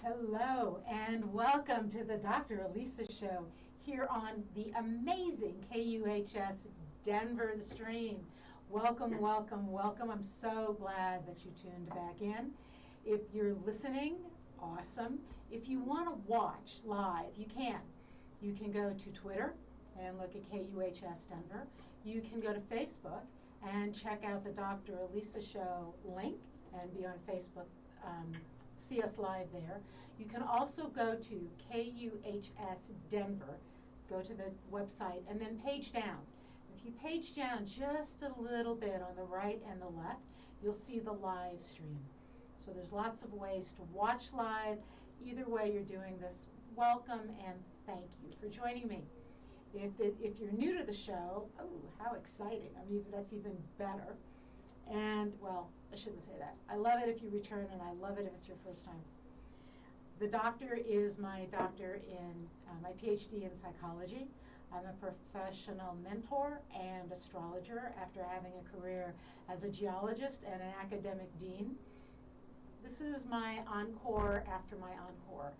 Hello and welcome to the Dr. Elisa Show here on the amazing KUHS Denver Stream. Welcome, welcome, welcome. I'm so glad that you tuned back in. If you're listening, awesome. If you want to watch live, you can. You can go to Twitter and look at KUHS Denver. You can go to Facebook and check out the Dr. Elisa Show link and be on Facebook. See us live there. You can also go to KUHS Denver, go to the website, and then page down. If you page down just a little bit on the right and the left, you'll see the live stream. So there's lots of ways to watch live. Either way you're doing this, welcome and thank you for joining me. If you're new to the show, oh, how exciting. I mean, that's even better. And, well, I shouldn't say that. I love it if you return, and I love it if it's your first time. The doctor is my doctor in my PhD in psychology. I'm a professional mentor and astrologer after having a career as a geologist and an academic dean. This is my encore after my encore,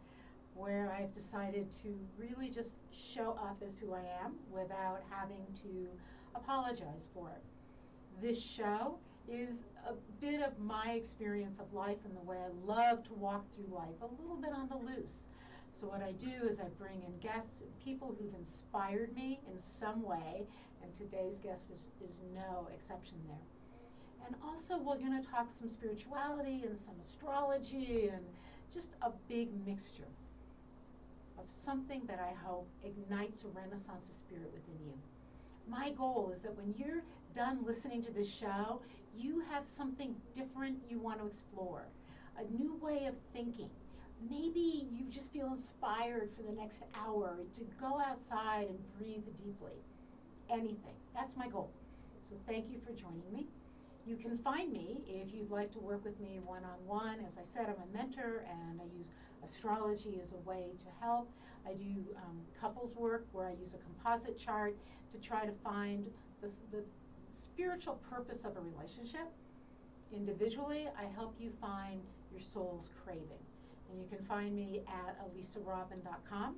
where I've decided to really just show up as who I am without having to apologize for it. This show is a bit of my experience of life and the way I love to walk through life, a little bit on the loose. So what I do is I bring in guests, people who've inspired me in some way, and today's guest is no exception there. And also we're going to talk some spirituality and some astrology and just a big mixture of something that I hope ignites a renaissance of spirit within you. My goal is that when you're done listening to this show, you have something different you want to explore, a new way of thinking. Maybe you just feel inspired for the next hour to go outside and breathe deeply. Anything. That's my goal. So thank you for joining me. You can find me if you'd like to work with me one-on-one. As I said, I'm a mentor and I use astrology as a way to help. I do couples work where I use a composite chart to try to find the spiritual purpose of a relationship. Individually, I help you find your soul's craving. And you can find me at elisarobin.com.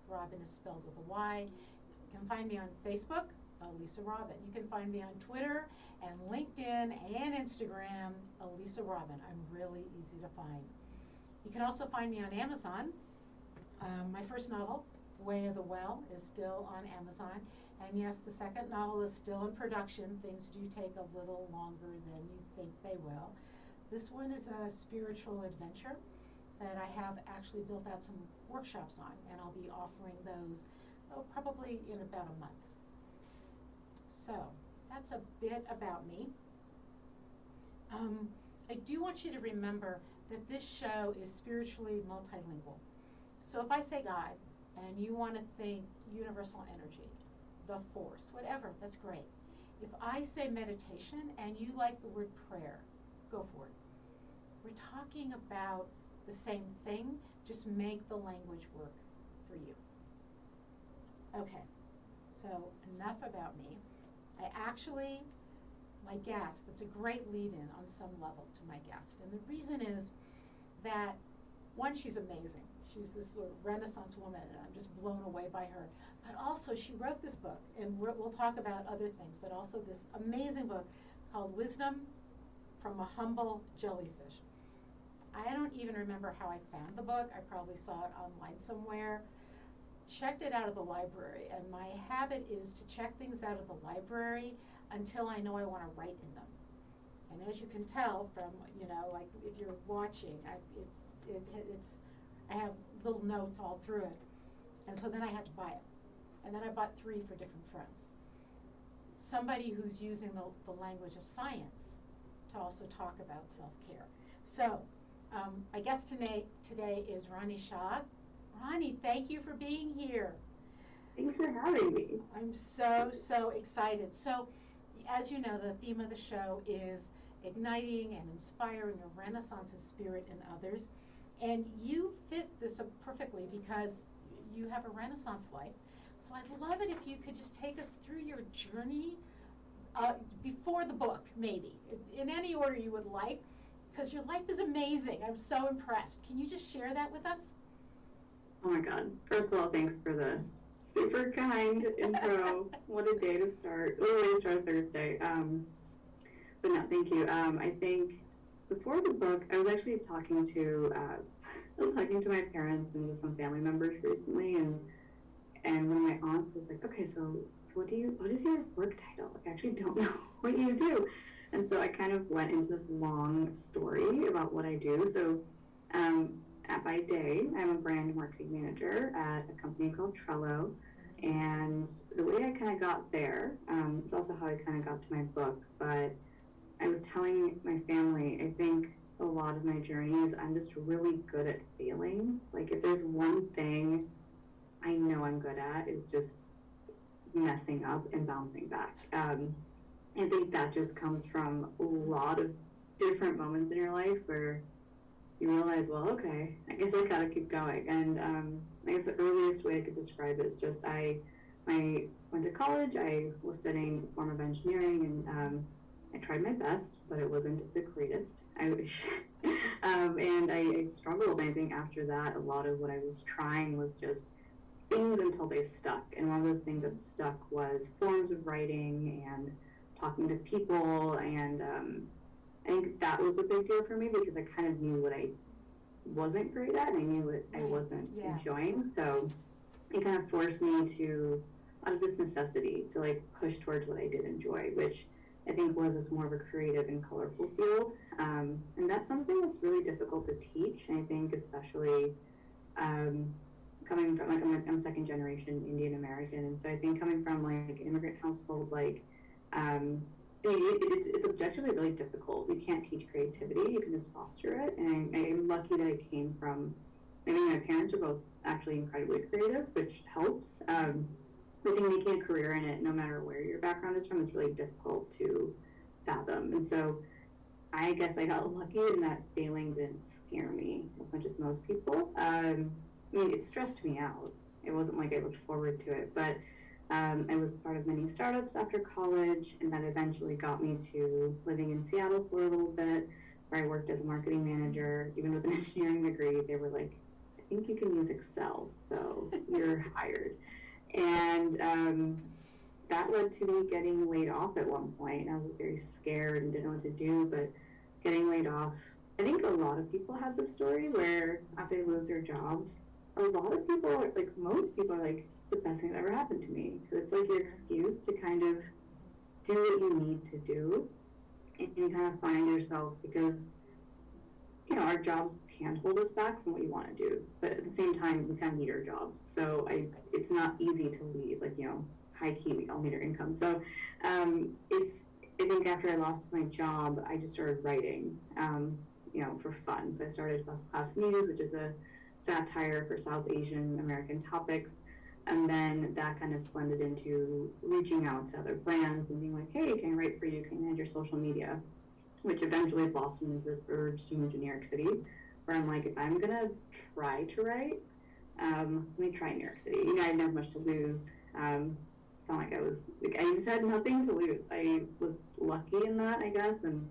Robin is spelled with a Y. You can find me on Facebook. Elisa Robin. You can find me on Twitter and LinkedIn and Instagram, Elisa Robin. I'm really easy to find. You can also find me on Amazon. My first novel, Way of the Well, is still on Amazon. And yes, the second novel is still in production. Things do take a little longer than you think they will. This one is a spiritual adventure that I have actually built out some workshops on, and I'll be offering those probably in about a month. So that's a bit about me. I do want you to remember that this show is spiritually multilingual. So if I say God and you want to think universal energy, the force, whatever, that's great. If I say meditation and you like the word prayer, go for it. We're talking about the same thing, just make the language work for you. Okay, so enough about me. My guest, that's a great lead-in on some level to my guest. And the reason is that, one, she's amazing. She's this sort of Renaissance woman, and I'm just blown away by her. But also, she wrote this book, and we'll talk about other things, but also this amazing book called Wisdom from a Humble Jellyfish. I don't even remember how I found the book. I probably saw it online somewhere. Checked it out of the library, and my habit is to check things out of the library until I know I want to write in them. And as you can tell from, like if you're watching, I have little notes all through it. And so then I had to buy it. And then I bought 3 for different friends. Somebody who's using the language of science to also talk about self-care. So my guest today is Ronnie Shah. Ronnie, thank you for being here. Thanks for having me. I'm so excited. So, as you know, the theme of the show is igniting and inspiring a renaissance of spirit in others. And you fit this perfectly because you have a renaissance life. So I'd love it if you could just take us through your journey before the book, maybe, in any order you would like. because your life is amazing. I'm so impressed. Can you just share that with us? Oh my God. First of all, thanks for the super kind intro. What a day to start. What a way to start a Thursday. But no, thank you. I think before the book, I was actually talking to my parents and with some family members recently, and one of my aunts was like, okay, so what is your work title? Like, I actually don't know what you do. And so I kind of went into this long story about what I do. So by day, I'm a brand marketing manager at a company called Trello. And the way I kind of got there, is also how I kind of got to my book. But I was telling my family, I think a lot of my journey is I'm just really good at failing. Like, if there's one thing I know I'm good at, is just messing up and bouncing back. I think that just comes from a lot of different moments in your life where you realize, well, okay, I guess I gotta keep going. And I guess the earliest way I could describe it is just I went to college. I was studying a form of engineering, and I tried my best, but it wasn't the greatest. And I struggled. I think after that, a lot of what I was trying was just things until they stuck. And one of those things that stuck was forms of writing and talking to people. And I think that was a big deal for me because I kind of knew what I wasn't great at and I knew what I wasn't enjoying. So it kind of forced me to, out of this necessity, to like push towards what I did enjoy, which I think was this more of a creative and colorful field. And that's something that's really difficult to teach. And I think especially coming from, like, I'm second generation Indian American. And so I think coming from like an immigrant household, like, it's objectively really difficult. You can't teach creativity, you can just foster it. And I'm lucky that I came from, maybe my parents are both actually incredibly creative, which helps. I think making a career in it, no matter where your background is from, is really difficult to fathom. And so I guess I got lucky in that failing didn't scare me as much as most people. I mean, it stressed me out. It wasn't like I looked forward to it, but I was part of many startups after college, and that eventually got me to living in Seattle for a little bit, where I worked as a marketing manager. Even with an engineering degree, they were like, I think you can use Excel, so you're hired. And that led to me getting laid off at one point. I was very scared and didn't know what to do, but getting laid off, I think a lot of people have this story where after they lose their jobs, a lot of people, like most people, are like, it's the best thing that ever happened to me. It's like your excuse to kind of do what you need to do, and you kind of find yourself, because our jobs can hold us back from what you want to do, but at the same time we kind of need our jobs. So it's not easy to leave, like, high key, we all need our income. So I think after I lost my job, I just started writing, for fun. So I started First Class News, which is a satire for South Asian American topics. And then that kind of blended into reaching out to other brands and being like, hey, can I write for you? Can I manage your social media? Which eventually blossomed into this urge to move to New York City, where I'm like, if I'm gonna try to write, let me try New York City. I didn't have much to lose. It's not like I just had nothing to lose. I was lucky in that, I guess. And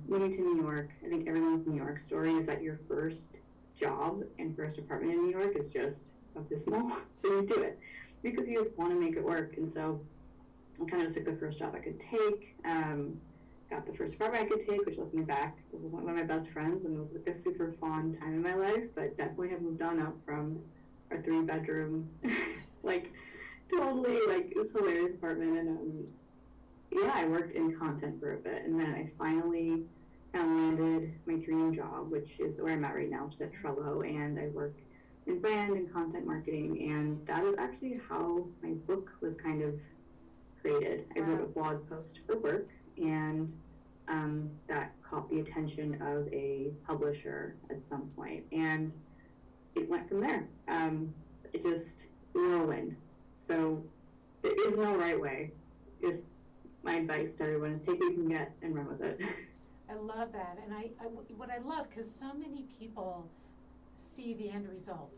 moving to New York, I think everyone's New York story is that your first job and first apartment in New York is just abysmal. So you do it because you just want to make it work. And so I kind of just took the first job I could take. Got the first apartment I could take, which left me back. It was one of my best friends, and it was like a super fun time in my life. But definitely have moved on up from our 3-bedroom, like totally like this hilarious apartment. And I worked in content for a bit, and then I finally landed my dream job, which is where I'm at right now, which is at Trello, and I work in brand and content marketing. And that is actually how my book was kind of created. I wrote a blog post for work, and that caught the attention of a publisher at some point, and it went from there. It just whirlwind. So there is no right way. Just my advice to everyone is take what you can get and run with it. I love that, and what I love, because so many people see the end result.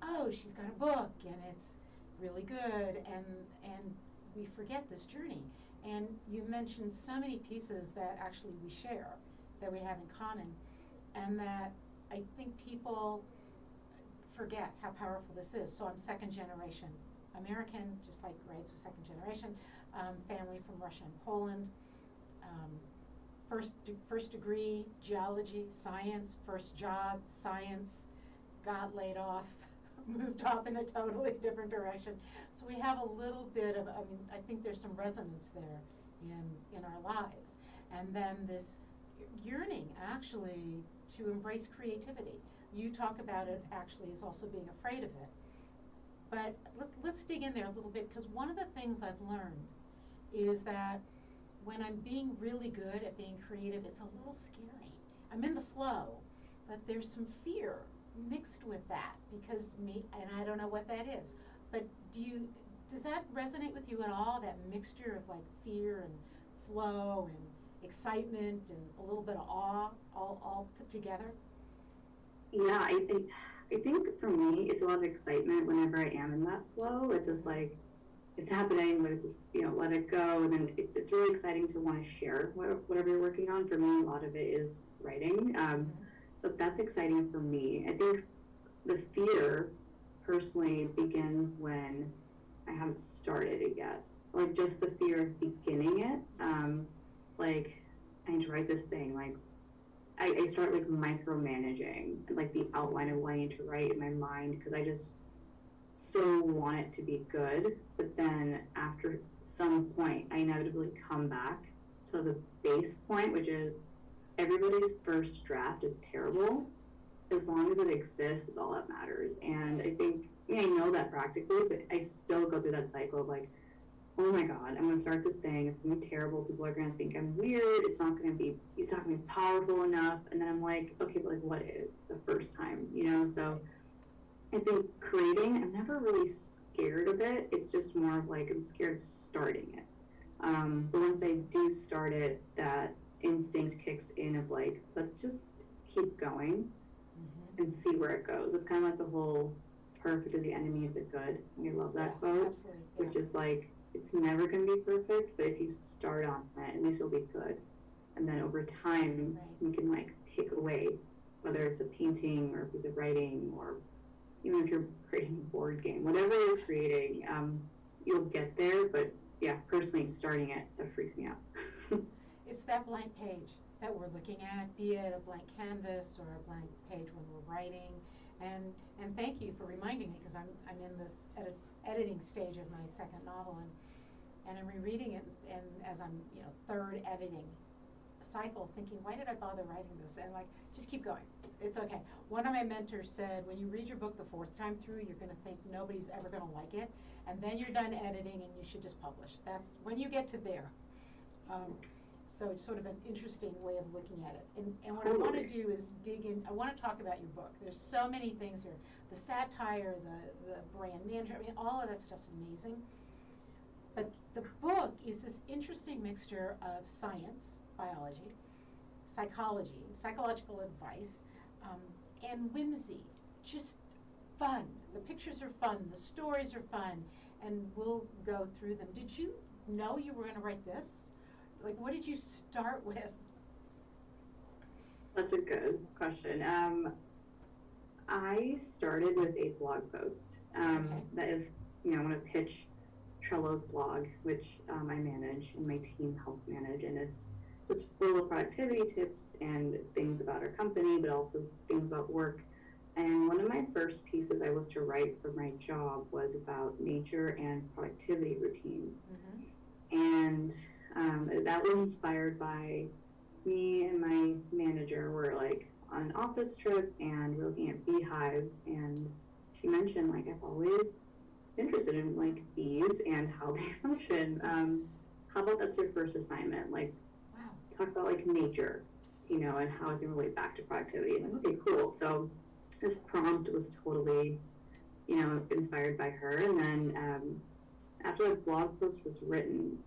Oh, she's got a book, and it's really good, and we forget this journey. And you mentioned so many pieces that actually we share, that we have in common, and that I think people forget how powerful this is. So I'm second generation American, just like, right, so second generation, family from Russia and Poland, first degree, geology, science, first job, science, got laid off, moved off in a totally different direction. So we have a little bit of, I think there's some resonance there in our lives. And then this yearning, actually, to embrace creativity. You talk about it, actually, as also being afraid of it. But let's dig in there a little bit, because one of the things I've learned is that when I'm being really good at being creative, it's a little scary. I'm in the flow, but there's some fear mixed with that, because and I don't know what that is. But does that resonate with you at all, that mixture of like fear and flow and excitement and a little bit of awe all put together? Yeah, I think for me, it's a lot of excitement whenever I am in that flow. It's just like, it's happening, but it's just, let it go. And then it's really exciting to want to share whatever you're working on. For me, a lot of it is writing. So that's exciting for me. I think the fear personally begins when I haven't started it yet. Like just the fear of beginning it. Like I need to write this thing. Like I start like micromanaging like the outline of what I need to write in my mind, because I just so want it to be good. But then after some point, I inevitably come back to the base point, which is everybody's first draft is terrible. As long as it exists is all that matters. And I think, I know that practically, but I still go through that cycle of like, oh my God, I'm gonna start this thing, it's gonna be terrible, people are gonna think I'm weird, it's not gonna be powerful enough. And then I'm like, okay, but like what is the first time, So I think creating, I'm never really scared of it. It's just more of like, I'm scared of starting it. But once I do start it, that instinct kicks in of like, let's just keep going and see where it goes. It's kind of like the whole perfect is the enemy of the good. I love that quote, absolutely, which is like, it's never going to be perfect, but if you start on it, at least it'll be good. And then over time, you can like pick away, whether it's a painting or a piece of writing, or even if you're creating a board game, whatever you're creating, you'll get there. But yeah, personally, starting it, that freaks me out. It's that blank page that we're looking at, be it a blank canvas or a blank page when we're writing. And thank you for reminding me, because I'm in this editing stage of my second novel, and I'm rereading it, and as I'm third editing cycle, thinking, why did I bother writing this? And like, just keep going. It's okay. One of my mentors said, when you read your book the fourth time through, you're going to think nobody's ever going to like it, and then you're done editing and you should just publish. That's when you get to there. So it's sort of an interesting way of looking at it. And what I want to do is dig in. I want to talk about your book. There's so many things here. The satire, the brand management, all of that stuff's amazing. But the book is this interesting mixture of science, biology, psychology, psychological advice, and whimsy. Just fun. The pictures are fun. The stories are fun. And we'll go through them. Did you know you were going to write this? Like, what did you start with? Such a good question. I started with a blog post that is, I want to pitch Trello's blog, which I manage and my team helps manage, and it's just full of productivity tips and things about our company, but also things about work. And one of my first pieces I was to write for my job was about nature and productivity routines. And that was inspired by me and my manager were like on an office trip, and we're looking at beehives, and she mentioned like, I've always been interested in like bees and how they function. How about that's your first assignment? Like, wow, talk about like nature, and how it can relate back to productivity. And like, okay, cool. So this prompt was totally, inspired by her. And then after the blog post was written,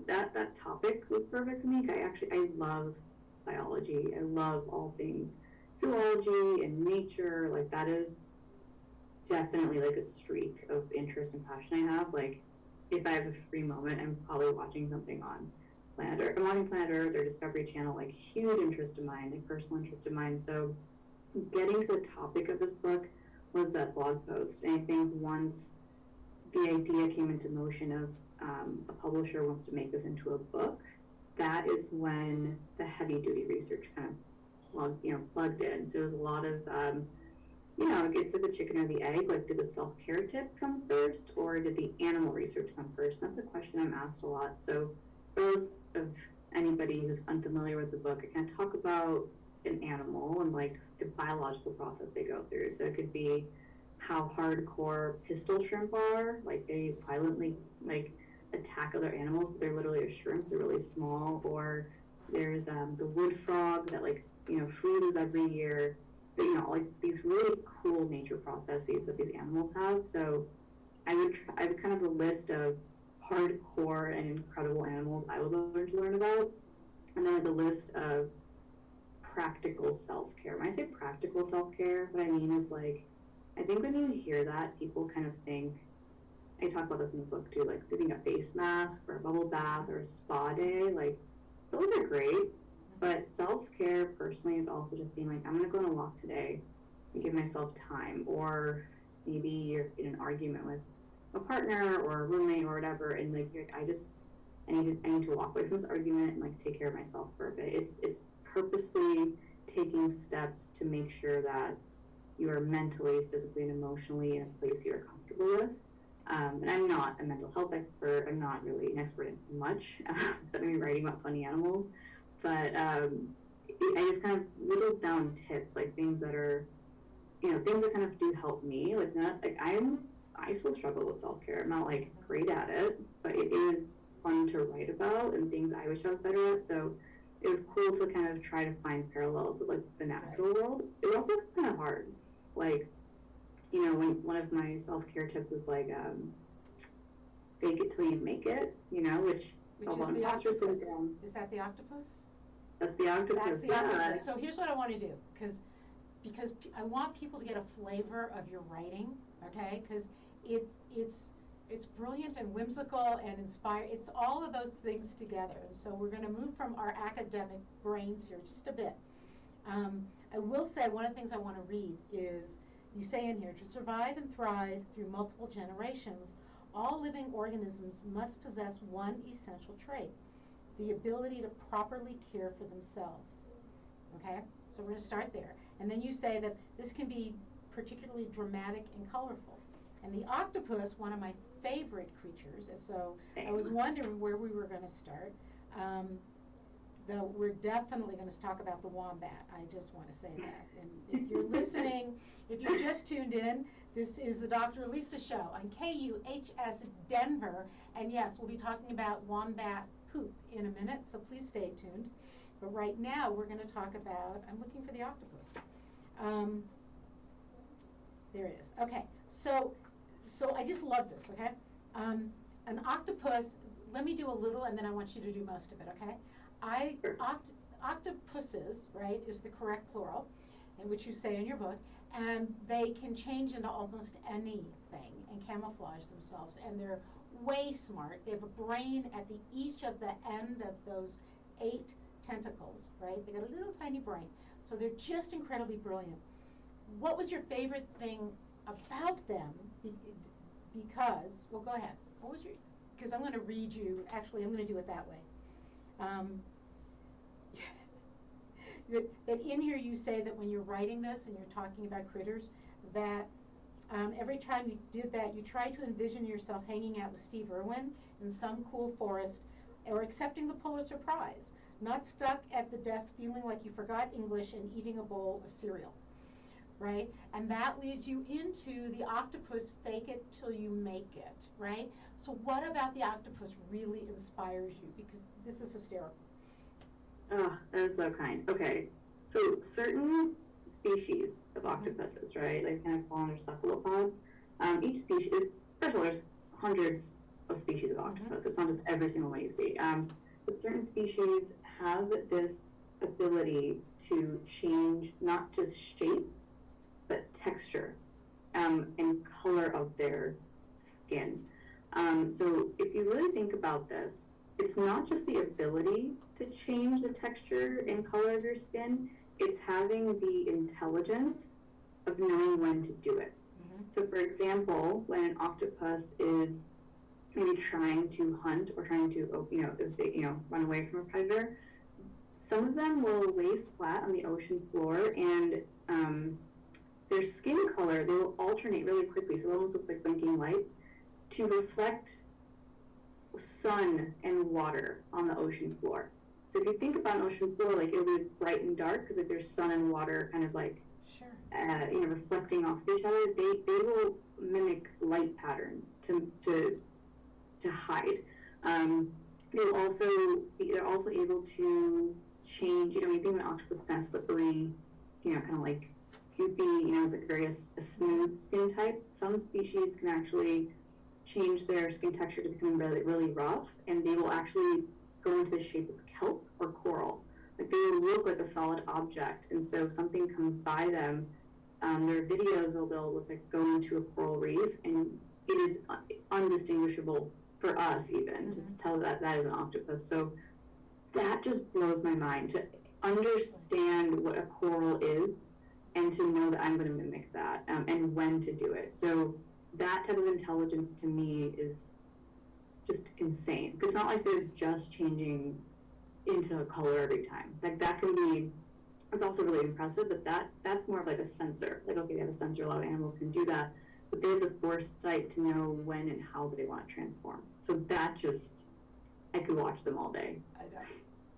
that topic was perfect for me. I love biology. I love all things zoology and nature. Like, that is definitely like a streak of interest and passion I have. Like, if I have a free moment, I'm probably watching something on Modern Planet Earth or Discovery Channel, like huge interest of mine, like personal interest of mine. So getting to the topic of this book was that blog post. And I think once the idea came into motion of a publisher wants to make this into a book, that is when the heavy duty research kind of plugged in. So it was a lot of it's like the chicken or the egg. Like, did the self-care tip come first, or did the animal research come first? And that's a question I'm asked a lot. So for those of anybody who's unfamiliar with the book, I kind of talk about an animal and like the biological process they go through. So it could be how hardcore pistol shrimp are, like they violently like attack other animals, but they're literally a shrimp, they're really small. Or there's the wood frog that like freezes every year. But, like these really cool nature processes that these animals have. So I would kind of a list of hardcore and incredible animals I would learn about, and then the list of practical self-care. When I say practical self-care, what I mean is like, I think when you hear that, people kind of think, I talk about this in the book too, like getting a face mask or a bubble bath or a spa day, like those are great. But self-care personally is also just being like, I'm going to go on a walk today and give myself time. Or maybe you're in an argument with a partner or a roommate or whatever, and like you're like, I need to walk away from this argument and like take care of myself for a bit. It's purposely taking steps to make sure that you are mentally, physically, and emotionally in a place you're comfortable with. And I'm not a mental health expert. I'm not really an expert in much, except maybe writing about funny animals. But I just kind of whittled down tips, like things that are, things that kind of do help me. Like I still struggle with self-care. I'm not like great at it, but it is fun to write about and things I wish I was better at. So it was cool to kind of try to find parallels with like the natural world. It was also kind of hard. Like, when one of my self-care tips is like, fake it till you make it, which is the octopus. Is that the octopus? That's the octopus. That's the octopus. So here's what I want to do, because I want people to get a flavor of your writing, okay? Because it's brilliant and whimsical and inspired. It's all of those things together. And so we're going to move from our academic brains here just a bit. I will say one of the things I want to read is, you say in here, to survive and thrive through multiple generations, all living organisms must possess one essential trait: the ability to properly care for themselves. Okay? So we're going to start there. And then you say that this can be particularly dramatic and colorful. And the octopus, one of my favorite creatures, and so I was wondering where we were going to start. Though we're definitely going to talk about the wombat. I just want to say that. And if you're listening, if you just tuned in, this is the Dr. Elisa Show on KUHS Denver. And yes, we'll be talking about wombat poop in a minute, so please stay tuned. But right now, we're going to talk about, I'm looking for the octopus. There it is. Okay, so I just love this, okay? An octopus, let me do a little, and then I want you to do most of it, okay? Octopuses, right, is the correct plural, and which you say in your book, and they can change into almost anything and camouflage themselves, and they're way smart. They have a brain at each of the end of those 8 tentacles, right? They got a little tiny brain, so they're just incredibly brilliant. What was your favorite thing about them? Because, well, go ahead. What was your? Because I'm going to read you. Actually, I'm going to do it that way. That in here you say that when you're writing this and you're talking about critters, that every time you did that, you tried to envision yourself hanging out with Steve Irwin in some cool forest, or accepting the Pulitzer Prize, not stuck at the desk feeling like you forgot English and eating a bowl of cereal, right? And that leads you into the octopus, fake it till you make it, right? So what about the octopus really inspires you? Because this is hysterical. Oh, that is so kind. Okay, so certain species of octopuses, right, they kind of fall under cephalopods. Each species, first of all, there's hundreds of species of octopus. It's not just every single one you see. But certain species have this ability to change not just shape, but texture and color of their skin. So if you really think about this, it's not just the ability to change the texture and color of your skin, it's having the intelligence of knowing when to do it. So for example, when an octopus is maybe trying to hunt or trying to, run away from a predator, some of them will lay flat on the ocean floor, and their skin color, they will alternate really quickly, so it almost looks like blinking lights, to reflect sun and water on the ocean floor. So if you think about an ocean floor, like it'll be bright and dark because like there's sun and water kind of like reflecting off of each other. They will mimic light patterns to hide. They're also able to change. You think of an octopus kind of slippery, kind of like goopy. It's like very a smooth skin type. Some species can actually change their skin texture to become really, really rough, and they will actually go into the shape of kelp or coral. Like they will look like a solid object, and so if something comes by them, their video they'll just like go into a coral reef, and it is undistinguishable for us even to tell that is an octopus. So that just blows my mind to understand what a coral is and to know that I'm going to mimic that and when to do it. So that type of intelligence to me is just insane. It's not like they're just changing into a color every time. Like that can be, it's also really impressive, but that's more of like a sensor. Like, okay, they have a sensor, a lot of animals can do that, but they have the foresight to know when and how they want to transform. So that just, I could watch them all day.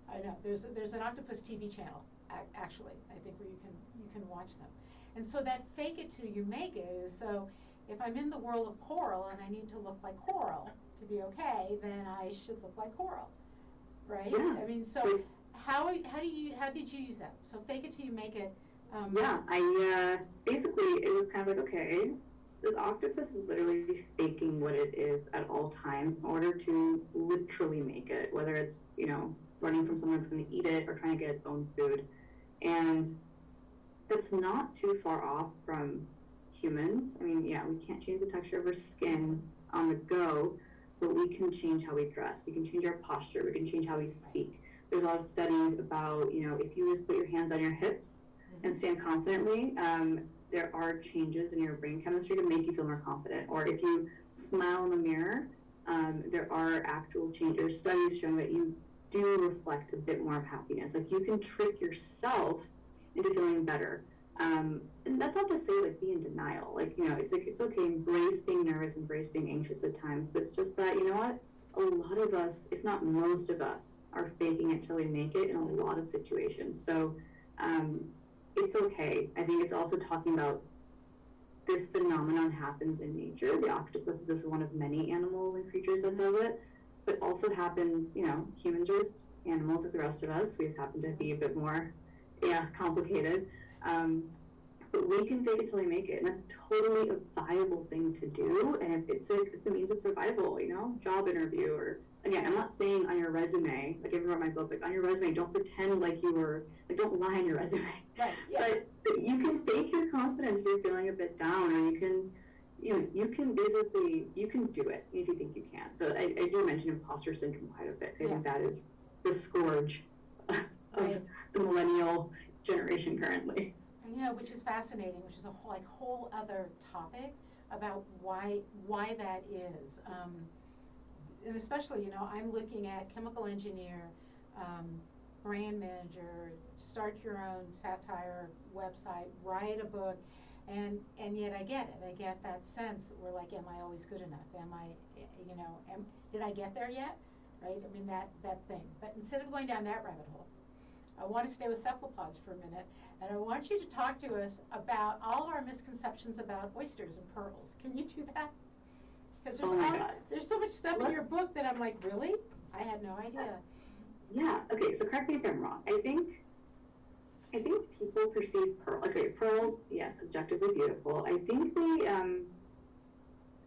I know. There's an octopus TV channel, actually, I think, where you can watch them. And so that fake it till you make it is, so if I'm in the world of coral and I need to look like coral to be okay, then I should look like coral, right? Yeah. I mean, so how did you use that? So fake it till you make it. I basically it was kind of like, okay, this octopus is literally faking what it is at all times in order to literally make it, whether it's running from someone that's going to eat it or trying to get its own food, and that's not too far off from humans. I mean, we can't change the texture of our skin on the go, but we can change how we dress. We can change our posture. We can change how we speak. There's a lot of studies about, if you just put your hands on your hips and stand confidently, there are changes in your brain chemistry to make you feel more confident. Or if you smile in the mirror, there are actual changes, studies showing that you do reflect a bit more of happiness. Like you can trick yourself into feeling better. And that's not to say like be in denial. Like, it's okay, embrace being nervous, embrace being anxious at times, but it's just that, a lot of us, if not most of us, are faking it till we make it in a lot of situations. So it's okay. I think it's also talking about this phenomenon happens in nature. The octopus is just one of many animals and creatures that does it, but also happens, humans are just animals like the rest of us. We just happen to be a bit more, complicated. But we can fake it till we make it, and that's totally a viable thing to do. And if it's a means of survival, job interview, or again, I'm not saying on your resume, like I wrote my book, like on your resume, don't pretend like you were, like don't lie on your resume. Right. Yeah. But you can fake your confidence if you're feeling a bit down, or you can do it if you think you can. So I do mention imposter syndrome quite a bit. I think that is the scourge of the millennial generation currently. Which is fascinating, which is a whole other topic about why that is. And especially, I'm looking at chemical engineer, brand manager, start your own satire website, write a book, and yet I get it. I get that sense that we're like, am I always good enough? Am I, did I get there yet? Right? I mean, that thing. But instead of going down that rabbit hole, I want to stay with cephalopods for a minute, and I want you to talk to us about all of our misconceptions about oysters and pearls. Can you do that? Because there's so much stuff in your book that I'm like, really? I had no idea. Yeah. Okay. So correct me if I'm wrong. I think people perceive pearls, yes, objectively beautiful. I think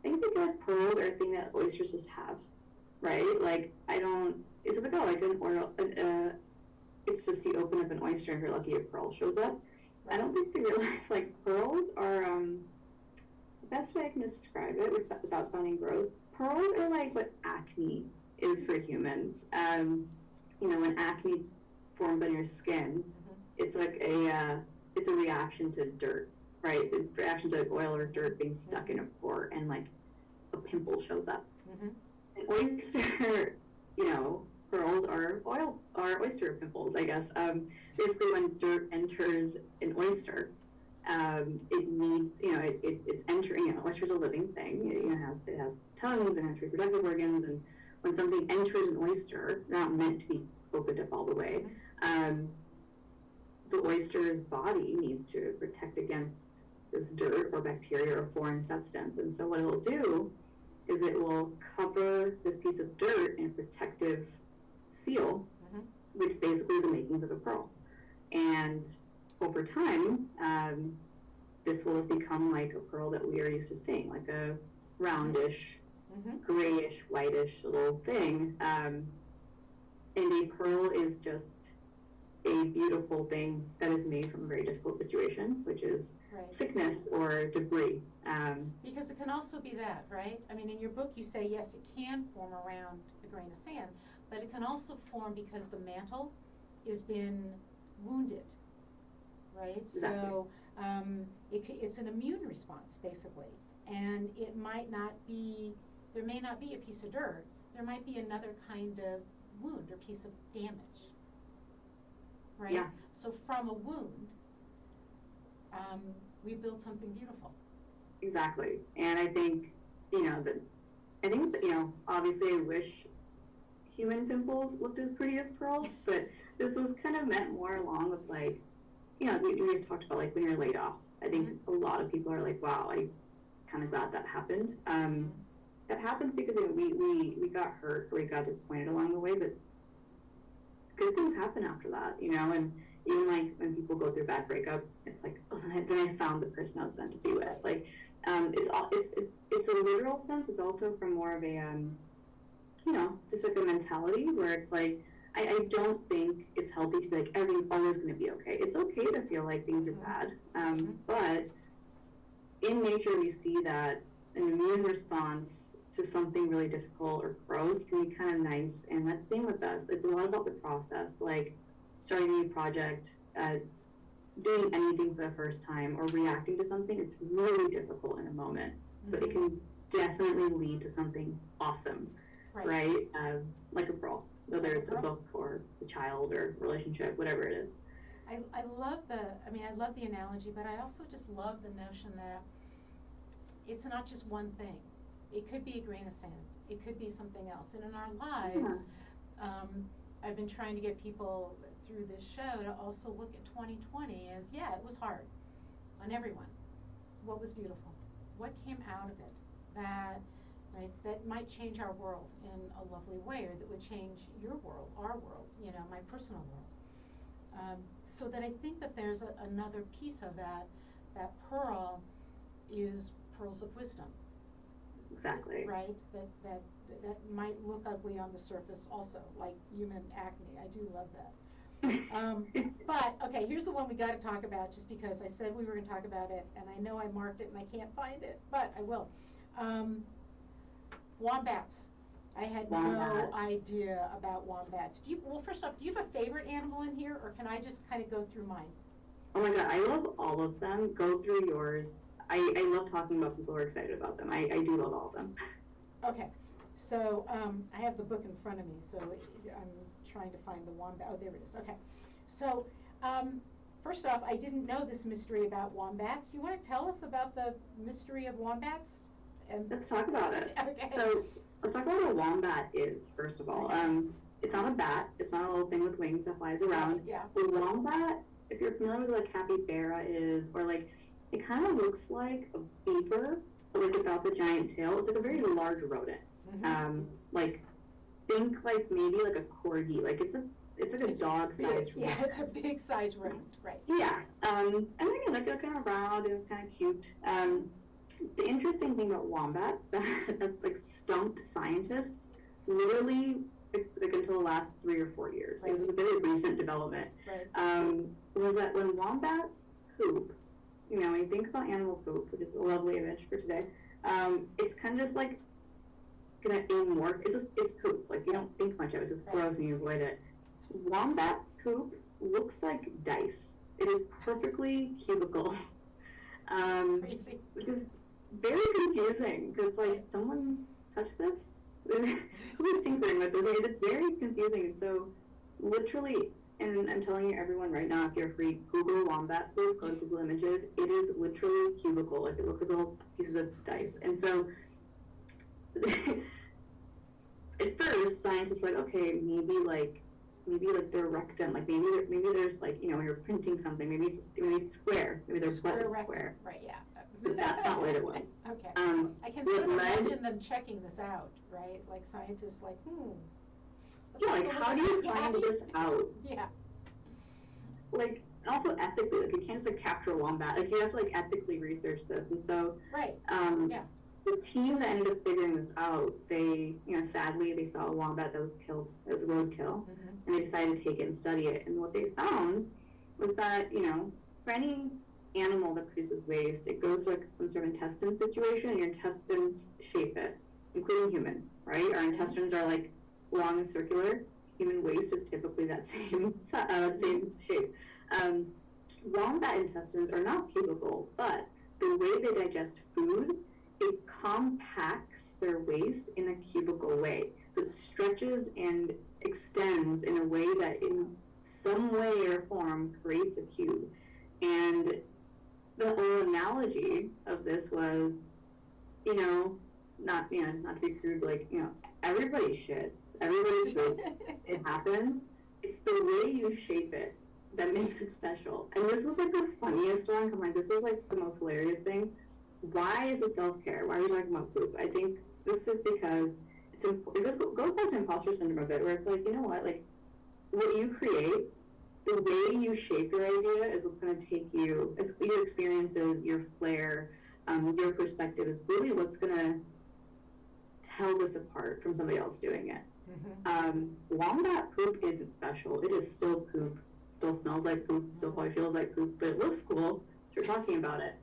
they feel like pearls are a thing that oysters just have, right? Like it's just like, oh, like an oil, it's just you open up an oyster and you're lucky a pearl shows up. Right. I don't think they realize like pearls are the best way I can describe it, without sounding gross. Pearls are like what acne is for humans. When acne forms on your skin, it's like it's a reaction to dirt, right? It's a reaction to oil or dirt being stuck in a pore, and like a pimple shows up. An oyster, pearls are oyster pimples, I guess. Basically, when dirt enters an oyster, it needs, it's entering. Oyster's a living thing. It has tongues and has reproductive organs, and when something enters an oyster, not meant to be opened up all the way, the oyster's body needs to protect against this dirt or bacteria or foreign substance. And so what it'll do is it will cover this piece of dirt in a protective seal, which basically is the makings of a pearl. And over time, this will just become like a pearl that we are used to seeing, like a roundish, grayish, whitish little thing. And a pearl is just a beautiful thing that is made from a very difficult situation, which is sickness or debris. Because it can also be that, right? I mean, in your book you say, yes, it can form around a grain of sand, but it can also form because the mantle has been wounded, right? Exactly. So it's an immune response, basically. And it might not be, there may not be a piece of dirt, there might be another kind of wound or piece of damage, right? Yeah. So from a wound, we build something beautiful. Exactly. And I think, obviously I wish human pimples looked as pretty as pearls, but this was kind of meant more along with like, we just talked about like when you're laid off. I think a lot of people are like, wow, I kind of glad that happened. That happens because we got hurt or we got disappointed along the way, but good things happen after that, and even like when people go through a bad breakup, it's like, oh, then I found the person I was meant to be with. Like, it's a literal sense. It's also from more of a, just like a mentality where it's like, I don't think it's healthy to be like, everything's always going to be okay. It's okay to feel like things are bad, but in nature we see that an immune response to something really difficult or gross can be kind of nice, and that's same with us. It's a lot about the process, like starting a new project, doing anything for the first time, or reacting to something. It's really difficult in a moment, but it can definitely lead to something awesome, right? Like a pearl, whether it's a book or a child or relationship, whatever it is. I love the analogy, but I also just love the notion that it's not just one thing. It could be a grain of sand. It could be something else. And in our lives, I've been trying to get people through this show to also look at 2020 as, it was hard on everyone. What was beautiful? What came out of it that might change our world in a lovely way, or that would change your world, our world, my personal world. So that I think that there's another piece of that pearl is pearls of wisdom. Exactly. Right? That might look ugly on the surface also, like human acne. I do love that. But, okay, here's the one we got to talk about, just because I said we were going to talk about it, and I know I marked it and I can't find it, but I will. Wombats. I had no idea about wombats. First off, do you have a favorite animal in here, or can I just kind of go through mine? Oh my God, I love all of them. Go through yours. I love talking about people who are excited about them. I do love all of them. Okay, so I have the book in front of me, so I'm trying to find the wombat. Oh, there it is. Okay, so first off, I didn't know this mystery about wombats. You want to tell us about the mystery of wombats? And let's talk about it. Okay. So let's talk about what a wombat is, first of all. It's not a bat. It's not a little thing with wings that flies around. Yeah. The wombat, if you're familiar with like capybara is, or like, it kind of looks like a beaver, but like without the giant tail. It's like a very large rodent. Like, think like maybe like a corgi. Like it's like a dog-sized rodent. Yeah, it's a big size rodent, right? Yeah. And again, they're kind of round and it's kind of cute. The interesting thing about wombats that's like stumped scientists literally like until the last 3 or 4 years. Right. This is a very recent development. Right. Was that when wombats poop, when you think about animal poop, which is a lovely image for today, it's kind of just like gonna amorph. It's poop. Like, you don't think much of it. It's just gross and you avoid it. Wombat poop looks like dice. It is perfectly cubical. Crazy. Which is very confusing because, like, someone touched this? Who's tinkering with this? It's very confusing. And so, literally, and I'm telling you, everyone right now, if you're free, Google wombat poop, go to Google Images. It is literally cubical. Like, it looks like little pieces of dice. And so, at first, scientists were like, okay, maybe their rectum, like maybe there's like, you know, when you're printing something, maybe it's square, maybe their butt is square. Right, yeah. But that's not what it was. Okay. I can sort of imagine them checking this out, right? Like scientists, like, Yeah, like how do you find this out? Yeah. Like, also ethically, like you can't just like capture a wombat. Like you have to like ethically research this, and so right. Yeah. The team that ended up figuring this out, they, you know, sadly they saw a wombat that was killed as roadkill, and they decided to take it and study it. And what they found was that, you know, for any animal that produces waste, it goes to like some sort of intestine situation, and your intestines shape it, including humans, right? Our intestines are like long and circular. Human waste is typically that same shape. Wombat intestines are not cubical, but the way they digest food, it compacts their waste in a cubical way. So it stretches and extends in a way that in some way or form creates a cube. And the whole analogy of this was, you know, not to be crude, like, you know, everybody shits, everybody poops, it happens. It's the way you shape it that makes it special. And this was like the funniest one. I'm like, this is like the most hilarious thing. Why is it self-care? Why are we talking about poop? I think this is because it goes back to imposter syndrome a bit, where it's like, you know what, like, what you create, the way you shape your idea is what's going to take you, it's your experiences, your flair, your perspective is really what's going to tell this apart from somebody else doing it. Wombat poop isn't special. It is still poop, still smells like poop, still probably feels like poop, but it looks cool, so we're talking about it.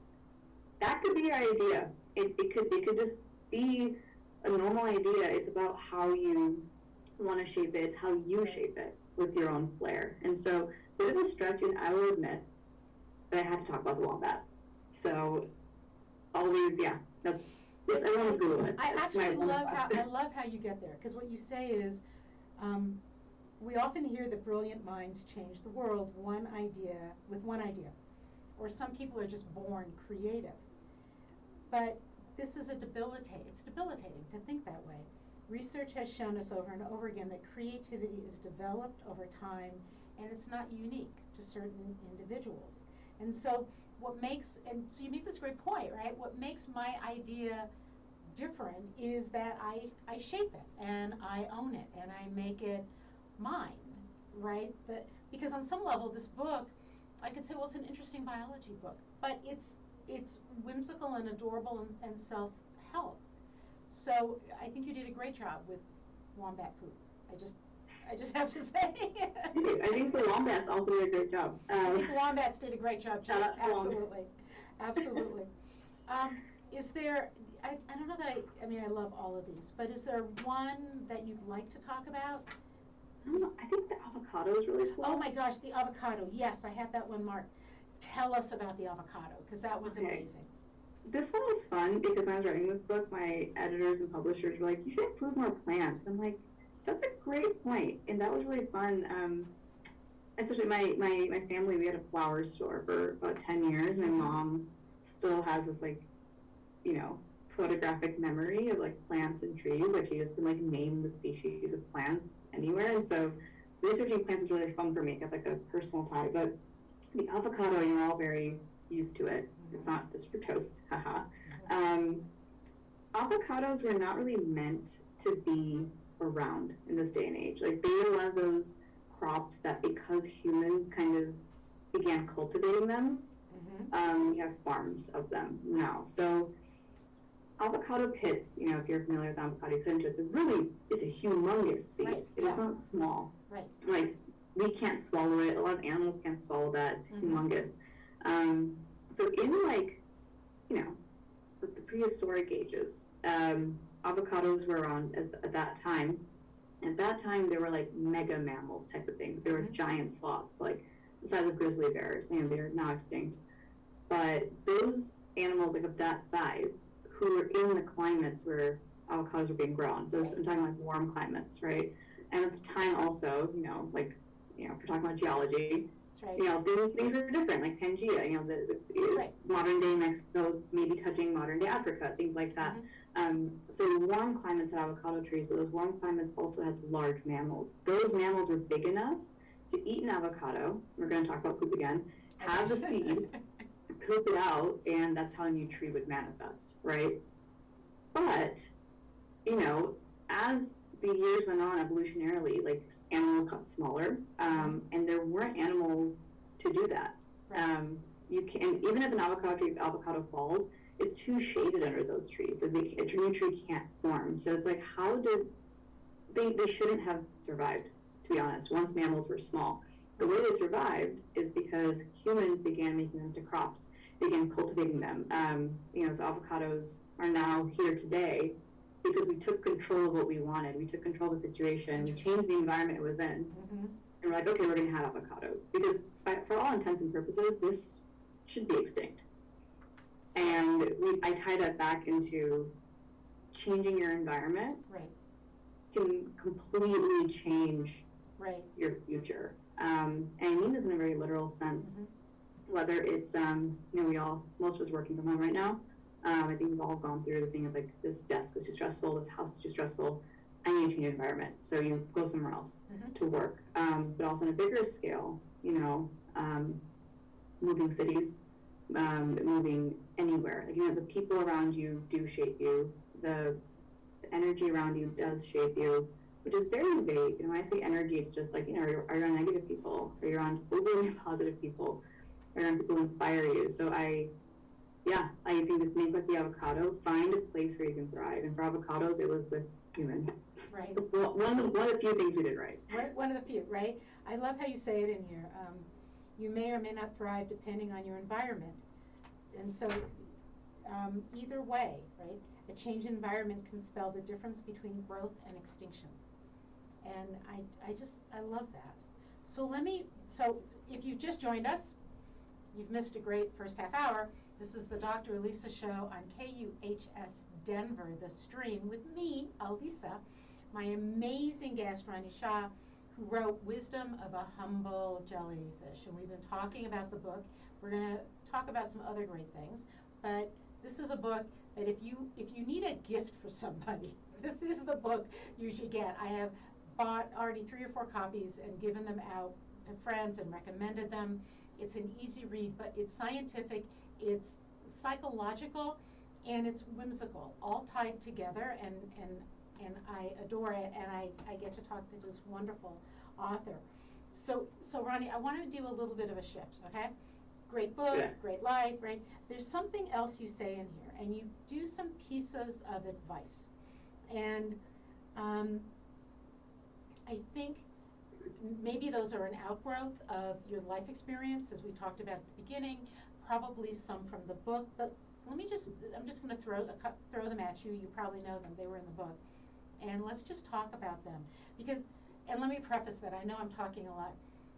That could be your idea. It could just be a normal idea. It's about how you want to shape it. It's how you shape it with your own flair. And so, a bit of a stretch, and I will admit that I had to talk about the wombat. So, always, yeah, everyone's Google it. I actually love how you get there, because what you say is, we often hear that brilliant minds change the world with one idea, or some people are just born creative. But this is it's debilitating to think that way. Research has shown us over and over again that creativity is developed over time, and it's not unique to certain individuals. And so so you make this great point, right? What makes my idea different is that I shape it, and I own it, and I make it mine, right? Because on some level, this book, I could say, well, it's an interesting biology book, but it's whimsical and adorable and self-help. So I think you did a great job with wombat poop. I just have to say. I think the wombats also did a great job. I think the wombats did a great job too. Absolutely. Is there? I don't know that I mean I love all of these, but is there one that you'd like to talk about? I don't know. I think the avocado is really cool. Oh my gosh, the avocado. Yes, I have that one marked. Tell us about the avocado, because that one's amazing. This one was fun because when I was writing this book, my editors and publishers were like, you should include more plants. I'm like, that's a great point. And that was really fun. Especially my family, we had a flower store for about 10 years. My mom still has this, like, you know, photographic memory of like plants and trees. Like she just can like name the species of plants anywhere. And so researching plants is really fun for me. I have like a personal tie. But the avocado, you're all very used to it. It's not just for toast, haha. Avocados were not really meant to be around in this day and age. Like they were one of those crops that, because humans kind of began cultivating them, we have farms of them now. So avocado pits, you know, if you're familiar with avocado, it's a humongous seed. Right. It is not small. Right. Like we can't swallow it. A lot of animals can't swallow that. It's humongous. So in like, you know, the prehistoric ages, avocados were around at that time. At that time, they were like mega mammals type of things. They were giant sloths, like the size of grizzly bears, and they're now extinct. But those animals, like of that size, who were in the climates where avocados were being grown. So I'm talking like warm climates, right? And at the time, also, if we're talking about geology, right. Things were different, like Pangea. Right. Modern day Mexico, maybe touching modern day Africa, things like that. So warm climates had avocado trees, but those warm climates also had large mammals. Those mammals were big enough to eat an avocado. We're going to talk about poop again. Have the seed, poop it out, and that's how a new tree would manifest, right? But, as the years went on evolutionarily, like animals got smaller, and there weren't animals to do that. Right. You can, even if an avocado falls, it's too shaded under those trees, so a new tree can't form. So it's like, how did they shouldn't have survived, to be honest, once mammals were small. The way they survived is because humans began making them into crops, began cultivating them. So avocados are now here today because we took control of what we wanted. We took control of the situation. We changed the environment it was in. And we're like, okay, we're going to have avocados. Because for all intents and purposes, this should be extinct. And I tie that back into changing your environment can completely change your future. And I mean this in a very literal sense. Whether it's, most of us working from home right now, I think we've all gone through the thing of like, this desk is too stressful, this house is too stressful, I need to change your environment. So you go somewhere else to work. But also on a bigger scale, moving cities, moving anywhere. Like, the people around you do shape you. The energy around you does shape you, which is very vague. When I say energy, it's just like, are you around negative people? Are you around overly positive people? Are you around people who inspire you? So I think this make like the avocado, find a place where you can thrive. And for avocados, it was with humans. Right. So one of the few things we did right. One of the few, right? I love how you say it in here. You may or may not thrive depending on your environment. And so either way, right, a changed environment can spell the difference between growth and extinction. And I love that. So if you've just joined us, you've missed a great first half hour. This is the Dr. Elisa Show on KUHS Denver, the stream, with me, Elisa, my amazing guest, Ronnie Shah, who wrote Wisdom of a Humble Jellyfish. And we've been talking about the book. We're going to talk about some other great things. But this is a book that if you need a gift for somebody, this is the book you should get. I have bought already 3 or 4 copies and given them out to friends and recommended them. It's an easy read, but it's scientific, it's psychological, and it's whimsical, all tied together, and I adore it, and I get to talk to this wonderful author. So Ronnie, I want to do a little bit of a shift, okay? Great book, great life, right? There's something else you say in here, and you do some pieces of advice. And I think maybe those are an outgrowth of your life experience, as we talked about at the beginning, probably some from the book, but I'm just going to throw them at you. You probably know them. They were in the book. And let's just talk about them. And let me preface that. I know I'm talking a lot,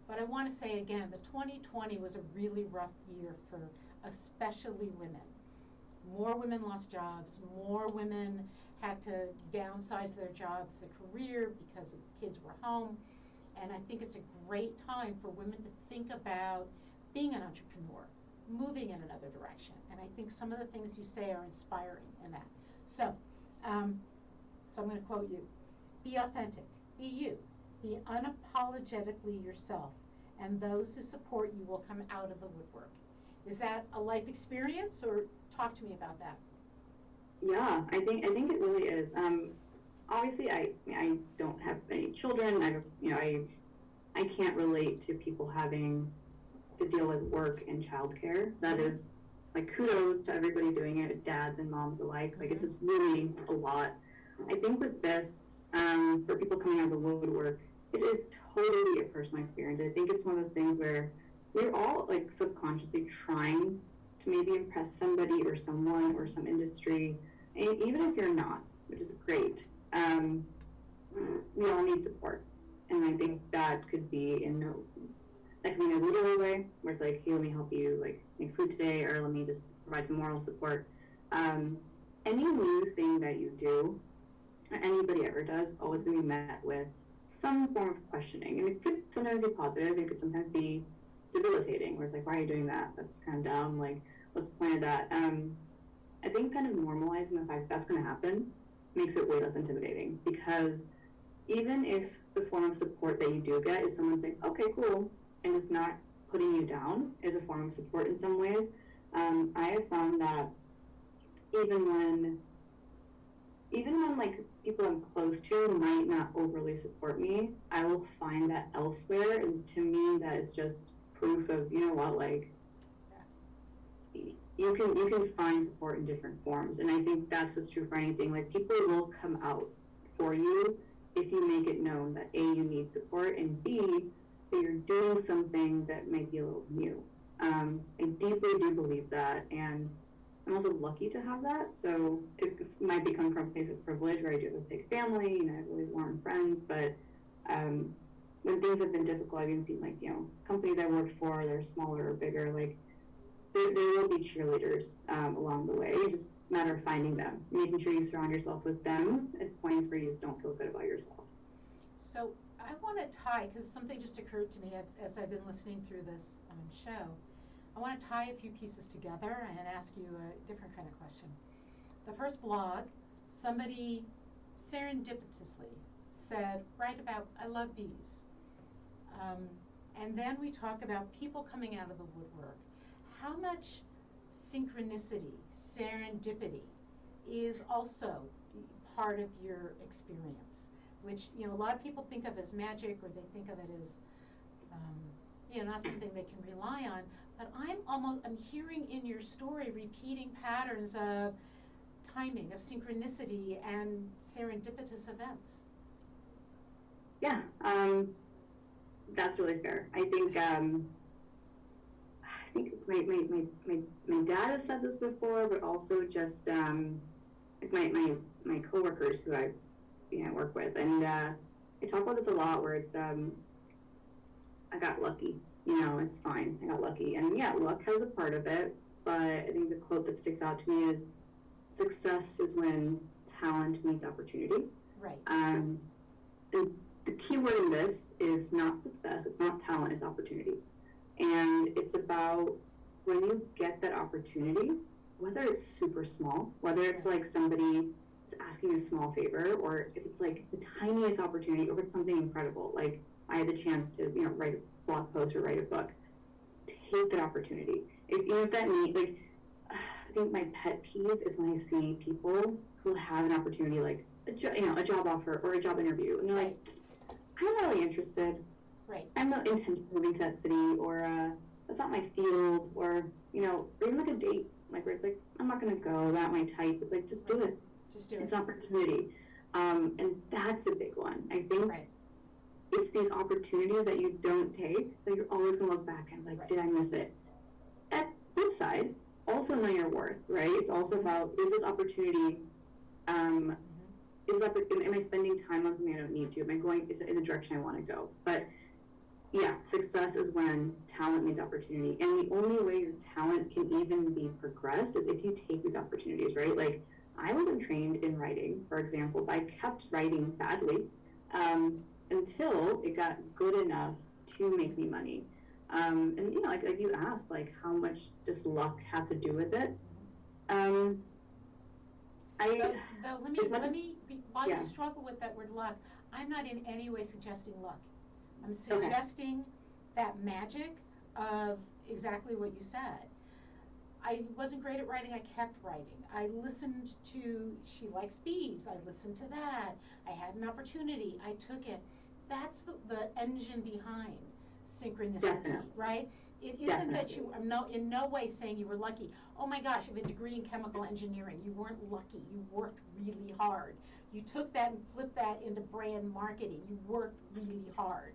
but I want to say again, the 2020 was a really rough year for especially women. More women lost jobs. More women had to downsize their jobs, their career, because kids were home. And I think it's a great time for women to think about being an entrepreneur, moving in another direction. And I think some of the things you say are inspiring in that. So I'm going to quote you. Be authentic. Be you. Be unapologetically yourself. And those who support you will come out of the woodwork. Is that a life experience, or talk to me about that? Yeah, I think it really is. Obviously, I don't have any children. I can't relate to people having to deal with work and childcare. That is, like, kudos to everybody doing it, dads and moms alike. Like, it's just really a lot. I think with this, for people coming out of the woodwork, it is totally a personal experience. I think it's one of those things where we're all, like, subconsciously trying to maybe impress somebody or someone or some industry, and even if you're not, which is great. We all need support. And I think that could be that can be in a literal way, where it's like, hey, let me help you like make food today, or let me just provide some moral support. Any new thing that you do, or anybody ever does, always going to be met with some form of questioning. And it could sometimes be positive, it could sometimes be debilitating, where it's like, why are you doing that? That's kind of dumb, like, what's the point of that? I think kind of normalizing the fact that's going to happen makes it way less intimidating, because even if the form of support that you do get is someone saying, okay, cool, and just not putting you down is a form of support in some ways, I have found that even when like people I'm close to might not overly support me, I will find that elsewhere, and to me that is just proof of, you know what, like, you can find support in different forms. And I think that's what's true for anything. Like, people will come out for you if you make it known that A, you need support, and B, that you're doing something that might be a little new. I deeply do believe that, and I'm also lucky to have that. So it might be coming from a place of privilege, where I do have a big family and I have really warm friends, but when things have been difficult, I've even seen, like, you know, companies I worked for, they're smaller or bigger, like, there will be cheerleaders along the way. It's just a matter of finding them, making sure you surround yourself with them at points where you just don't feel good about yourself. So I want to tie, because something just occurred to me as I've been listening through this show. I want to tie a few pieces together and ask you a different kind of question. The first blog, somebody serendipitously said, write about, I love bees. And then we talk about people coming out of the woodwork. How much synchronicity, serendipity, is also part of your experience, which, you know, a lot of people think of as magic, or they think of it as, you know, not something they can rely on. But I'm hearing in your story repeating patterns of timing, of synchronicity, and serendipitous events. Yeah, that's really fair. I think my dad has said this before, but also just like my coworkers who I work with, and I talk about this a lot, where it's I got lucky, it's fine, I got lucky. And yeah, luck has a part of it, but I think the quote that sticks out to me is, success is when talent meets opportunity. Right. And the key word in this is not success, it's not talent, it's opportunity. And it's about when you get that opportunity, whether it's super small, whether it's like somebody is asking a small favor, or if it's like the tiniest opportunity, or if it's something incredible, like I had the chance to, write a blog post or write a book, take that opportunity. If that means, like, I think my pet peeve is when I see people who have an opportunity, like a job offer or a job interview, and they're like, I'm not really interested. Right. I'm not intending moving to that city, or that's not my field, or even like a date, like where it's like, I'm not gonna go, not my type. It's like, just do it. Just do it. It's an opportunity, and that's a big one. I think it's these opportunities that you don't take that you're always gonna look back and like, did I miss it? At flip side, also know your worth, right? It's also about, is this opportunity, am I spending time on something I don't need to? Am I going, is it in the direction I want to go? But yeah, success is when talent meets opportunity. And the only way your talent can even be progressed is if you take these opportunities, right? Like, I wasn't trained in writing, for example, but I kept writing badly until it got good enough to make me money. And like you asked, like, how much does luck have to do with it? Let me while you struggle with that word luck, I'm not in any way suggesting luck. I'm suggesting that magic of exactly what you said. I wasn't great at writing, I kept writing. I listened to, she likes bees, I listened to that. I had an opportunity, I took it. That's the engine behind synchronicity, right? It isn't that you, I'm in no way saying you were lucky. Oh my gosh, you have a degree in chemical engineering. You weren't lucky, you worked really hard. You took that and flipped that into brand marketing. You worked really hard.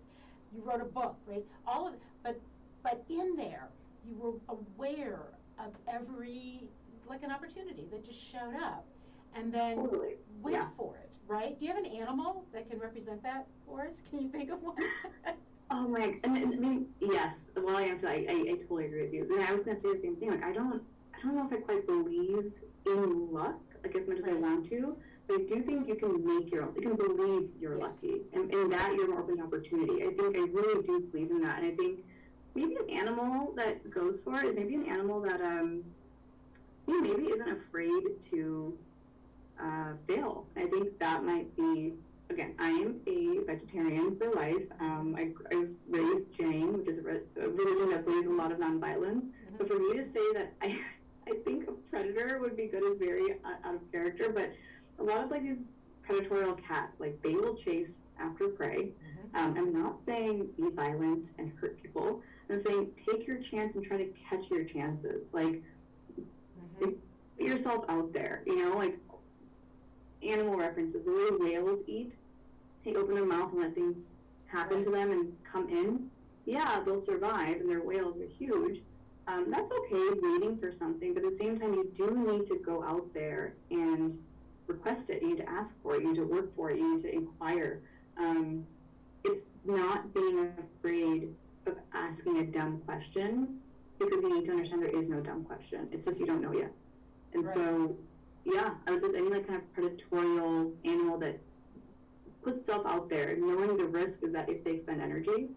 You wrote a book, right? All of it, but in there, you were aware of every, like an opportunity that just showed up. and then Totally. wait Yeah. for it, right? Do you have an animal that can represent that for us? Can you think of one? Oh my, and I mean, yes. While I answer, I totally agree with you. And I was gonna say the same thing. Like, I don't know if I quite believe in luck, like as much as I want to. But I do think you can make your own. You can believe you're lucky, and in that you're more open to opportunity. I think I really do believe in that, and I think maybe an animal that goes for it is maybe an animal that maybe isn't afraid to fail. I think that might be. Again, I am a vegetarian for life. I was raised Jain, which is a religion that believes a lot of nonviolence. Mm-hmm. So for me to say that I think a predator would be good is very out of character. But a lot of like these predatorial cats, like they will chase after prey. Mm-hmm. I'm not saying be violent and hurt people. I'm saying take your chance and try to catch your chances. Like, mm-hmm. Put yourself out there. You know, like. Animal references, the way whales eat, they open their mouth and let things happen to them and come in. Yeah, they'll survive, and their whales are huge. That's okay, waiting for something, but at the same time, you do need to go out there and request it. You need to ask for it. You need to work for it. You need to inquire. It's not being afraid of asking a dumb question, because you need to understand there is no dumb question. It's just you don't know yet. And so, yeah, I would just any like kind of predatorial animal that puts itself out there, knowing the risk is that if they expend energy,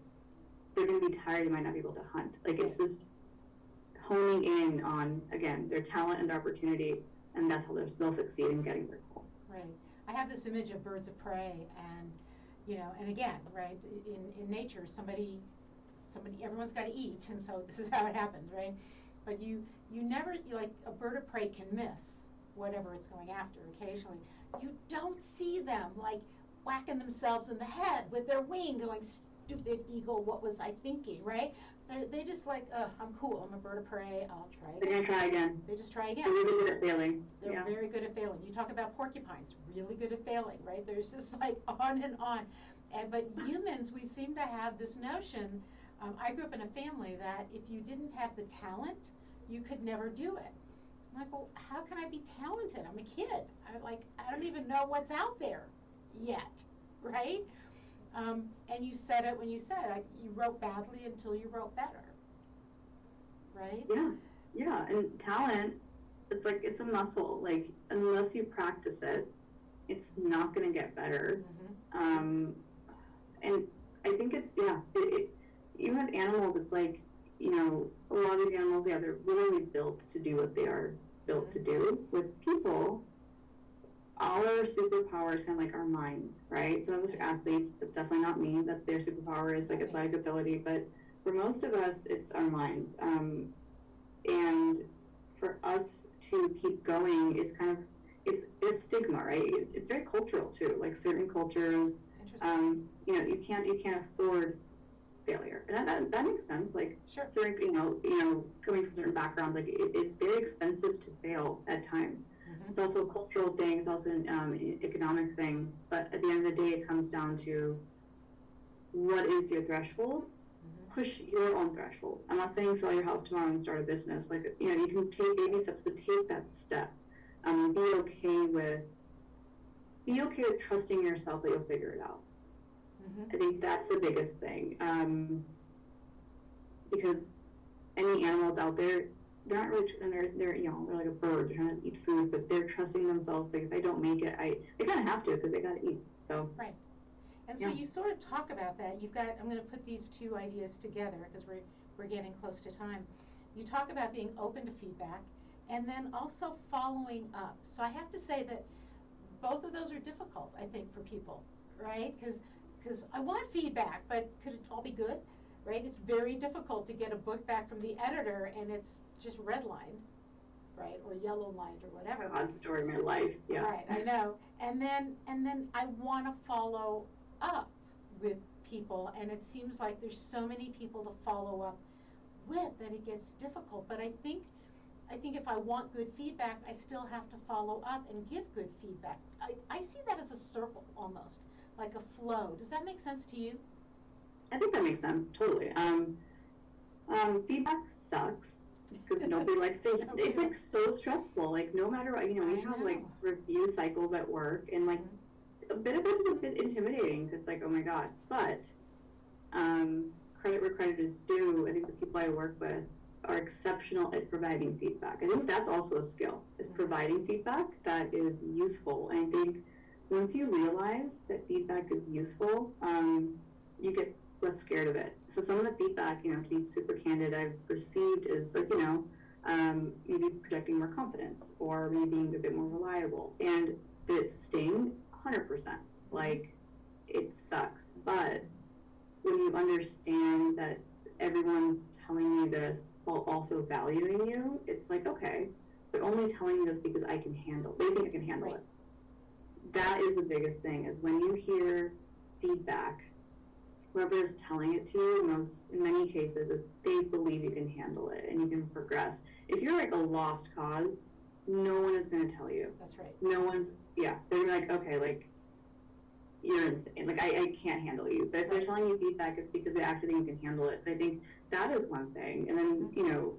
they're going to be tired and might not be able to hunt. Like it's just honing in on, again, their talent and their opportunity, and that's how they'll succeed in getting their goal. Right. I have this image of birds of prey, and and again, right, in nature, somebody, everyone's got to eat, and so this is how it happens, right? But you never, like a bird of prey can miss whatever it's going after occasionally. You don't see them like whacking themselves in the head with their wing going, stupid eagle, what was I thinking, right? They just like, I'm cool, I'm a bird of prey, I'll try again. They're going to try again. They just try again. They're really good at failing. They're very good at failing. You talk about porcupines, really good at failing, right? There's just like on and on. But humans, we seem to have this notion, I grew up in a family that if you didn't have the talent, you could never do it. I'm like, well, how can I be talented? I'm a kid. I don't even know what's out there yet, right? And you said it when you said you wrote badly until you wrote better, right? Yeah, and talent, it's like it's a muscle. Like unless you practice it, it's not going to get better. Mm-hmm. And I think it's even with animals, it's like a lot of these animals, they're really built to do what they are built to do. With people, our superpower is kind of like our minds, right? Some of us are athletes. That's definitely not me. That's their superpower is like athletic ability. But for most of us, it's our minds. And for us to keep going is kind of, it's a stigma, right? It's very cultural too. Like certain cultures, you can't afford failure. And that makes sense. Like certain, coming from certain backgrounds, like it's very expensive to fail at times. Mm-hmm. It's also a cultural thing. It's also an economic thing. But at the end of the day, it comes down to what is your threshold? Mm-hmm. Push your own threshold. I'm not saying sell your house tomorrow and start a business. Like, you can take baby steps, but take that step. Be okay with trusting yourself that you'll figure it out. Mm-hmm. I think that's the biggest thing. Because any animals out there, they're not really, and they're like a bird. They're trying to eat food, but they're trusting themselves. Like if I don't make it, they kind of have to because they got to eat. So right. And so you sort of talk about that. I'm going to put these two ideas together because we're getting close to time. You talk about being open to feedback and then also following up. So I have to say that both of those are difficult, I think, for people, right? Because I want feedback, but could it all be good, right? It's very difficult to get a book back from the editor and it's just redlined, right, or yellow lined or whatever. Odd story of my life, yeah. Right, I know. And then I want to follow up with people, and it seems like there's so many people to follow up with that it gets difficult. But I think if I want good feedback, I still have to follow up and give good feedback. I see that as a circle almost, like a flow. Does that make sense to you? I think that makes sense, totally. Feedback sucks. because nobody likes to, it's like so stressful. Like no matter what, you know, we have like review cycles at work, and like a bit of it is a bit intimidating. It's like, oh my God, but credit where credit is due. I think the people I work with are exceptional at providing feedback. I think that's also a skill, is providing feedback that is useful. And I think once you realize that feedback is useful, you get less scared of it. So some of the feedback, you know, to be super candid, I've received is like, you know, maybe projecting more confidence or maybe being a bit more reliable. And the sting, 100%. Like, it sucks. But when you understand that everyone's telling you this while also valuing you, it's like, okay, they're only telling me this because I can handle, they think I can handle it. That is the biggest thing, is when you hear feedback, whoever is telling it to you, in many cases, is they believe you can handle it and you can progress. If you're like a lost cause, no one is going to tell you. That's right. No one's, they're like, okay, like, you're insane. Like, I can't handle you. But if they're telling you feedback, it's because they actually think you can handle it. So I think that is one thing. And then, you know,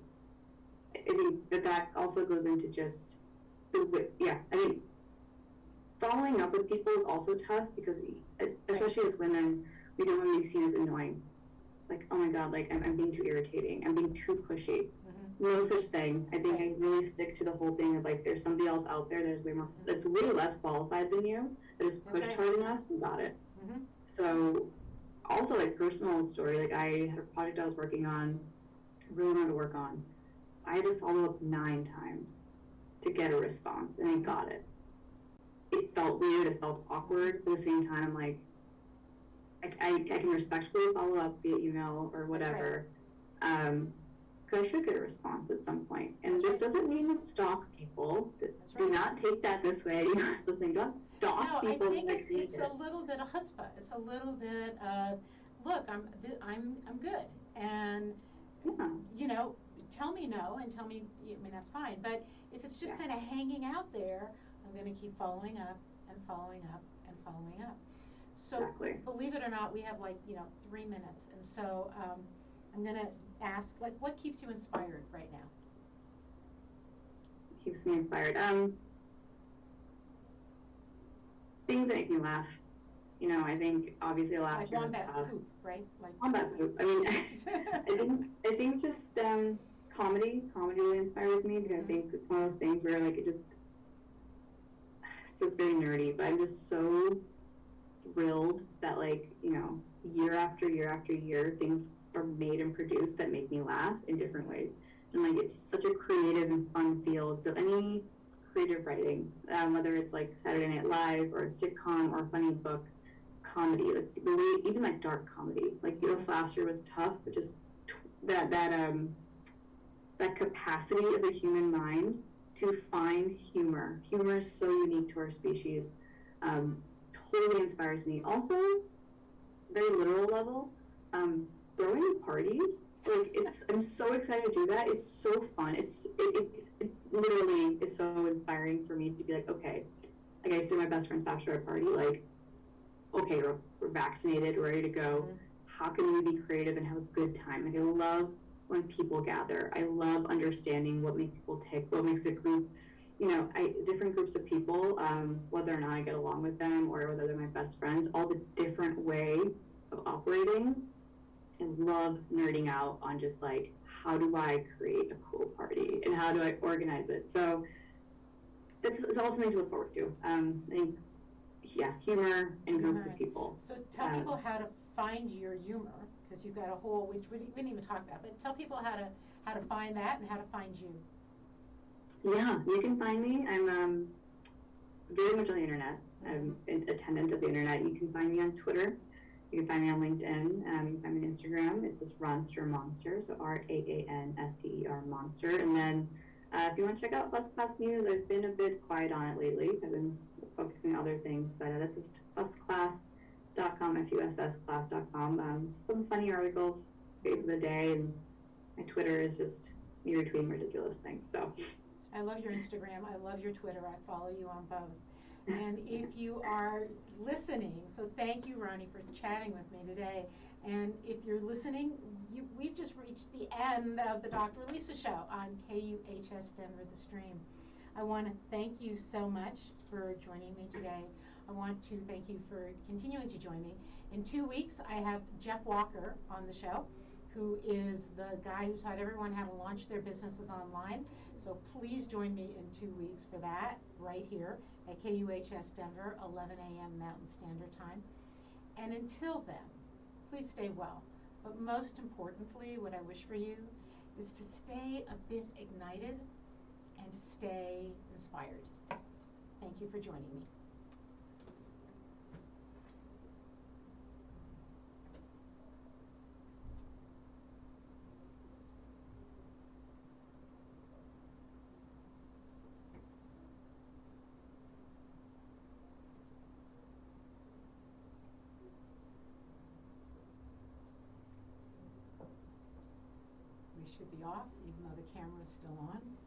I think that also goes into just I mean, following up with people is also tough because, especially as women, we don't want to be seen as annoying. Like, oh my God, like, I'm being too irritating. I'm being too pushy. No such thing. I think I really stick to the whole thing of like, there's somebody else out there that's way less qualified than you, that is pushed hard enough and got it. So also, like, personal story, like, I had a project I was working on, really wanted to work on. I had to follow up 9 times to get a response, and I got it. It felt weird, it felt awkward, but at the same time, I'm like, I can respectfully follow up via email or whatever. Because I should get a response at some point. And this doesn't mean to stalk people. Do not take that this way. It's the thing. Don't stalk people. I think it's a little bit of chutzpah. It's a little bit of, look, I'm good, and you know, tell me no and tell me. I mean, that's fine. But if it's just kind of hanging out there, I'm going to keep following up and following up and following up. So believe it or not, we have like 3 minutes, and so I'm going to ask, like, what keeps you inspired right now? Keeps me inspired. Things that make me laugh. You know, I think obviously last year was tough. Wombat poop, right? Like wombat poop. I mean, I think just comedy really inspires me, because I think it's one of those things where like it's just very nerdy, but I'm just so thrilled that, like, year after year after year, things are made and produced that make me laugh in different ways. And like, it's such a creative and fun field. So any creative writing, whether it's like Saturday Night Live or a sitcom or a funny book, comedy, like even like dark comedy, like last year was tough, but just that capacity of the human mind to find humor. Humor is so unique to our species. Totally inspires me. Also, very literal level, throwing parties. Like, I'm so excited to do that. It's so fun. It literally is so inspiring for me to be like, okay, like I used to do my best friend's bachelorette party, like, okay, we're vaccinated, we're ready to go. How can we be creative and have a good time? Like, I love when people gather. I love understanding what makes people tick, what makes a group, different groups of people, whether or not I get along with them or whether they're my best friends, all the different way of operating. I love nerding out on just like, how do I create a cool party and how do I organize it? So it's also something to look forward to. I think, humor and groups of people. So tell people how to find your humor, because you've got a whole, which we didn't even talk about, but tell people how to find that and how to find you. Yeah, you can find me. I'm very much on the internet. I'm an attendant of the internet. You can find me on Twitter. You can find me on LinkedIn. You can find me on Instagram. It's just Ronster Monster, so RAANSTER Monster. And then if you want to check out Fuss Class News, I've been a bit quiet on it lately. I've been focusing on other things, but that's just fussclass.com, FUSSclass.com. Some funny articles, fave of the day, and my Twitter is just me retweeting ridiculous things. So I love your Instagram. I love your Twitter. I follow you on both. And if you are listening, so thank you, Ronnie, for chatting with me today. And if you're listening, we've just reached the end of the Dr. Elisa Show on KUHS Denver The Stream. I want to thank you so much for joining me today. I want to thank you for continuing to join me. In 2 weeks, I have Jeff Walker on the show, who is the guy who taught everyone how to launch their businesses online. So please join me in 2 weeks for that, right here at KUHS Denver, 11 a.m. Mountain Standard Time. And until then, please stay well. But most importantly, what I wish for you is to stay a bit ignited and to stay inspired. Thank you for joining me. We should be off, even though the camera is still on.